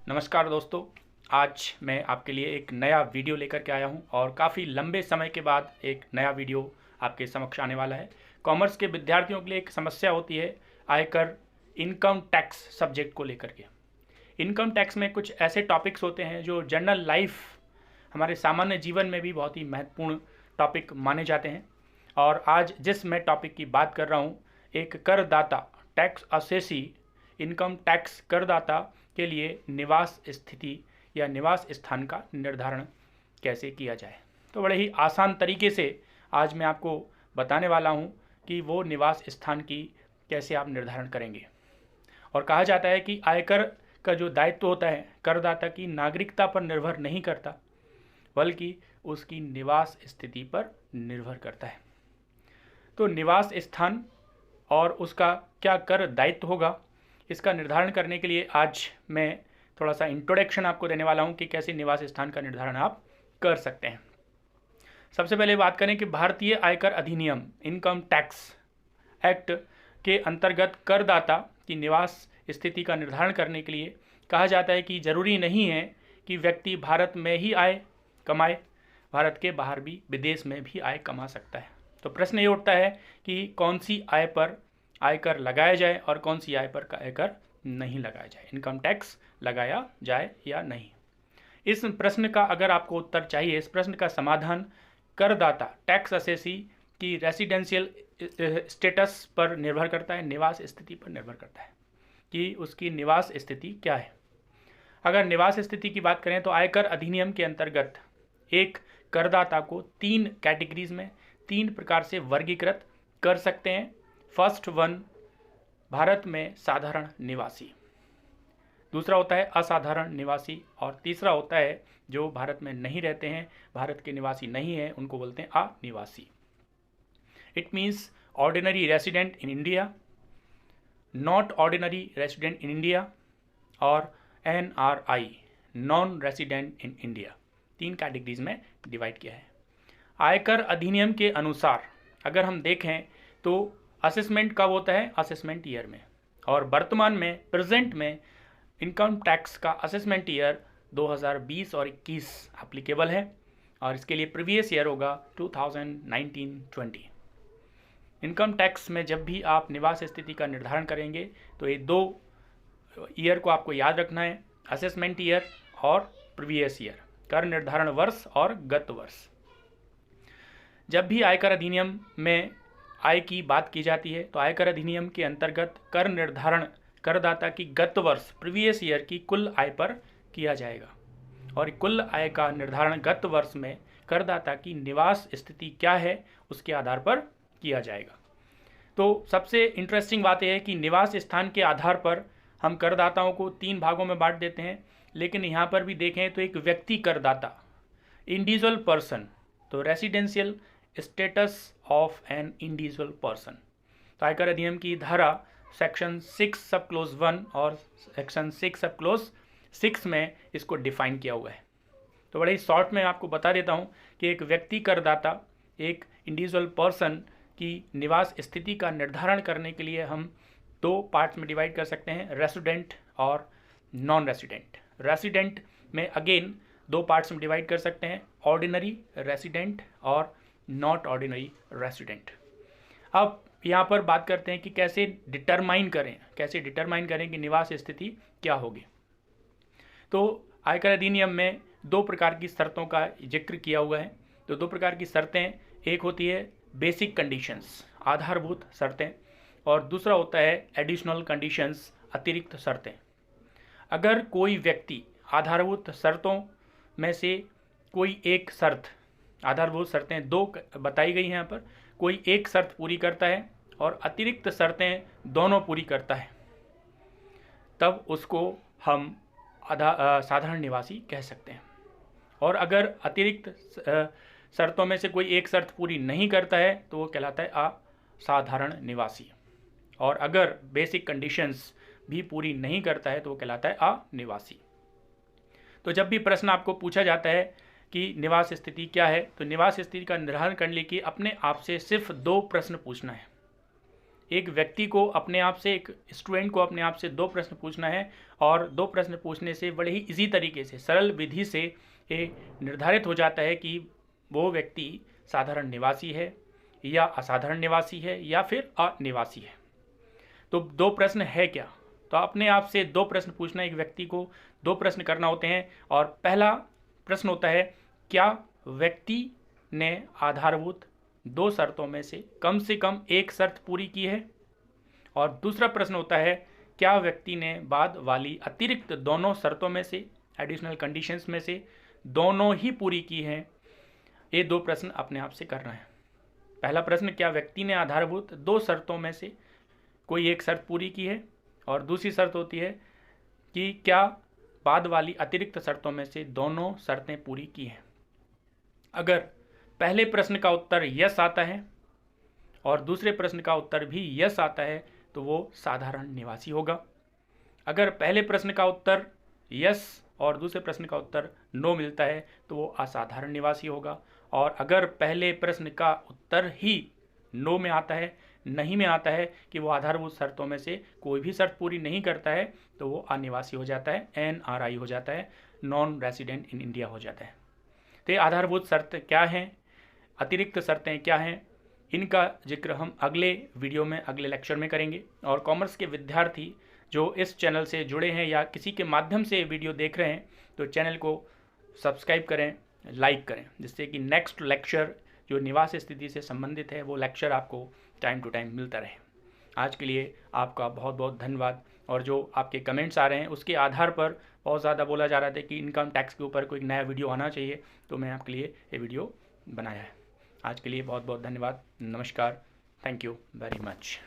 नमस्कार दोस्तों। आज मैं आपके लिए एक नया वीडियो लेकर के आया हूं और काफ़ी लंबे समय के बाद एक नया वीडियो आपके समक्ष आने वाला है। कॉमर्स के विद्यार्थियों के लिए एक समस्या होती है आयकर इनकम टैक्स सब्जेक्ट को लेकर के। इनकम टैक्स में कुछ ऐसे टॉपिक्स होते हैं जो जनरल लाइफ हमारे सामान्य जीवन में भी बहुत ही महत्वपूर्ण टॉपिक माने जाते हैं। और आज जिस मैं टॉपिक की बात कर रहा हूँ, एक करदाता टैक्स असेसी इनकम टैक्स करदाता के लिए निवास स्थिति या निवास स्थान का निर्धारण कैसे किया जाए। तो बड़े ही आसान तरीके से आज मैं आपको बताने वाला हूं कि वो निवास स्थान की कैसे आप निर्धारण करेंगे। और कहा जाता है कि आयकर का जो दायित्व होता है करदाता की नागरिकता पर निर्भर नहीं करता, बल्कि उसकी निवास स्थिति पर निर्भर करता है। तो निवास स्थान और उसका क्या कर दायित्व होगा, इसका निर्धारण करने के लिए आज मैं थोड़ा सा इंट्रोडक्शन आपको देने वाला हूं कि कैसे निवास स्थान का निर्धारण आप कर सकते हैं। सबसे पहले बात करें कि भारतीय आयकर अधिनियम इनकम टैक्स एक्ट के अंतर्गत करदाता की निवास स्थिति का निर्धारण करने के लिए कहा जाता है कि जरूरी नहीं है कि व्यक्ति भारत में ही आय कमाए, भारत के बाहर भी विदेश में भी आय कमा सकता है। तो प्रश्न ये उठता है कि कौन सी आय पर आयकर लगाया जाए और कौन सी आय पर आयकर नहीं लगाया जाए, इनकम टैक्स लगाया जाए या नहीं। इस प्रश्न का अगर आपको उत्तर चाहिए, इस प्रश्न का समाधान करदाता टैक्स असेसी की रेसिडेंशियल स्टेटस पर निर्भर करता है, निवास स्थिति पर निर्भर करता है कि उसकी निवास स्थिति क्या है। अगर निवास स्थिति की बात करें तो आयकर अधिनियम के अंतर्गत एक करदाता को 3 कैटेगरीज में 3 प्रकार से वर्गीकृत कर सकते हैं। फर्स्ट वन भारत में साधारण निवासी, दूसरा होता है असाधारण निवासी और तीसरा होता है जो भारत में नहीं रहते हैं, भारत के निवासी नहीं है, उनको बोलते हैं अनिवासी। It means ordinary resident in India, not ordinary resident in India और NRI non resident in India. 3 categories में डिवाइड किया है। आयकर अधिनियम के अनुसार अगर हम देखें तो असेसमेंट कब होता है, असेसमेंट ईयर में, और वर्तमान में प्रेजेंट में इनकम टैक्स का असेसमेंट ईयर 2020 और 21 एप्लीकेबल है और इसके लिए प्रीवियस ईयर होगा 2019-20। इनकम टैक्स में जब भी आप निवास स्थिति का निर्धारण करेंगे तो ये 2 ईयर को आपको याद रखना है, असेसमेंट ईयर और प्रीवियस ईयर, कर निर्धारण वर्ष और गत वर्ष। जब भी आयकर अधिनियम में आय की बात की जाती है तो आयकर अधिनियम के अंतर्गत कर निर्धारण करदाता की गत वर्ष प्रीवियस ईयर की कुल आय पर किया जाएगा और कुल आय का निर्धारण गत वर्ष में करदाता की निवास स्थिति क्या है उसके आधार पर किया जाएगा। तो सबसे इंटरेस्टिंग बात यह है कि निवास स्थान के आधार पर हम करदाताओं को 3 भागों में बांट देते हैं, लेकिन यहाँ पर भी देखें तो एक व्यक्ति करदाता इंडिविजुअल पर्सन, तो residential status of an individual person. तो आयकर अधिनियम की धारा सेक्शन 6 सब क्लोज 1 और सेक्शन 6 सब क्लोज 6 में इसको डिफाइन किया हुआ है। तो बड़े ही शॉर्ट में आपको बता देता हूँ कि एक व्यक्ति करदाता एक इंडिविजुअल पर्सन की निवास स्थिति का निर्धारण करने के लिए हम 2 पार्ट्स में डिवाइड कर सकते हैं, रेसिडेंट और नॉन रेसिडेंट। रेसिडेंट में अगेन 2 पार्ट्स में डिवाइड कर सकते हैं, ऑर्डिनरी रेसिडेंट और नॉट ऑर्डिनरी रेसिडेंट। अब यहाँ पर बात करते हैं कि कैसे डिटरमाइन करें कि निवास स्थिति क्या होगी। तो आयकर अधिनियम में 2 प्रकार की शर्तों का जिक्र किया हुआ है। तो 2 प्रकार की शर्तें, एक होती है बेसिक कंडीशंस आधारभूत शर्तें और दूसरा होता है एडिशनल कंडीशंस अतिरिक्त शर्तें। अगर कोई व्यक्ति आधारभूत शर्तों में से कोई एक शर्त, आधारभूत शर्तें 2 बताई गई हैं यहाँ पर, कोई एक शर्त पूरी करता है और अतिरिक्त शर्तें दोनों पूरी करता है, तब उसको हम साधारण निवासी कह सकते हैं। और अगर अतिरिक्त शर्तों में से कोई एक शर्त पूरी नहीं करता है तो वो कहलाता है असाधारण निवासी, और अगर बेसिक कंडीशंस भी पूरी नहीं करता है तो वो कहलाता है अनिवासी। तो जब भी प्रश्न आपको पूछा जाता है कि निवास स्थिति क्या है, तो निवास स्थिति का निर्धारण करने के लिए अपने आप से सिर्फ 2 प्रश्न पूछना है। एक व्यक्ति को अपने आप से, एक स्टूडेंट को अपने आप से 2 प्रश्न पूछना है और 2 प्रश्न पूछने से बड़े ही इजी तरीके से, सरल विधि से ये निर्धारित हो जाता है कि वो व्यक्ति साधारण निवासी है या असाधारण निवासी है या फिर अनिवासी है। तो 2 प्रश्न है क्या? तो अपने आप से 2 प्रश्न पूछना, एक व्यक्ति को 2 प्रश्न करना होते हैं। और पहला प्रश्न होता है, क्या व्यक्ति ने आधारभूत 2 शर्तों में से कम 1 शर्त पूरी की है? और दूसरा प्रश्न होता है, क्या व्यक्ति ने बाद वाली अतिरिक्त दोनों शर्तों में से, एडिशनल कंडीशंस में से दोनों ही पूरी की हैं? ये 2 प्रश्न अपने आप से करना है। पहला प्रश्न, क्या व्यक्ति ने आधारभूत 2 शर्तों में से कोई एक शर्त पूरी की है? और दूसरी शर्त होती है कि क्या बाद वाली अतिरिक्त शर्तों में से दोनों शर्तें पूरी की हैं। अगर पहले प्रश्न का उत्तर यस आता है और दूसरे प्रश्न का उत्तर भी यस आता है तो वो साधारण निवासी होगा। अगर पहले प्रश्न का उत्तर यस और दूसरे प्रश्न का उत्तर नो मिलता है तो वो असाधारण निवासी होगा। और अगर पहले प्रश्न का उत्तर ही नो में आता है, नहीं में आता है कि वो आधारभूत शर्तों में से कोई भी शर्त पूरी नहीं करता है तो वो अनिवासी हो जाता है, NRI हो जाता है, नॉन रेसिडेंट इन इंडिया हो जाता है। तो ये आधारभूत शर्त क्या हैं, अतिरिक्त शर्तें क्या हैं, इनका जिक्र हम अगले वीडियो में, अगले लेक्चर में करेंगे। और कॉमर्स के विद्यार्थी जो इस चैनल से जुड़े हैं या किसी के माध्यम से वीडियो देख रहे हैं तो चैनल को सब्सक्राइब करें, लाइक करें, जिससे कि नेक्स्ट लेक्चर जो निवास स्थिति से संबंधित है वो लेक्चर आपको टाइम टू टाइम मिलता रहे। आज के लिए आपका बहुत बहुत धन्यवाद। और जो आपके कमेंट्स आ रहे हैं उसके आधार पर बहुत ज़्यादा बोला जा रहा था कि इनकम टैक्स के ऊपर कोई नया वीडियो आना चाहिए, तो मैं आपके लिए ये वीडियो बनाया है। आज के लिए बहुत बहुत धन्यवाद। नमस्कार। Thank you very much.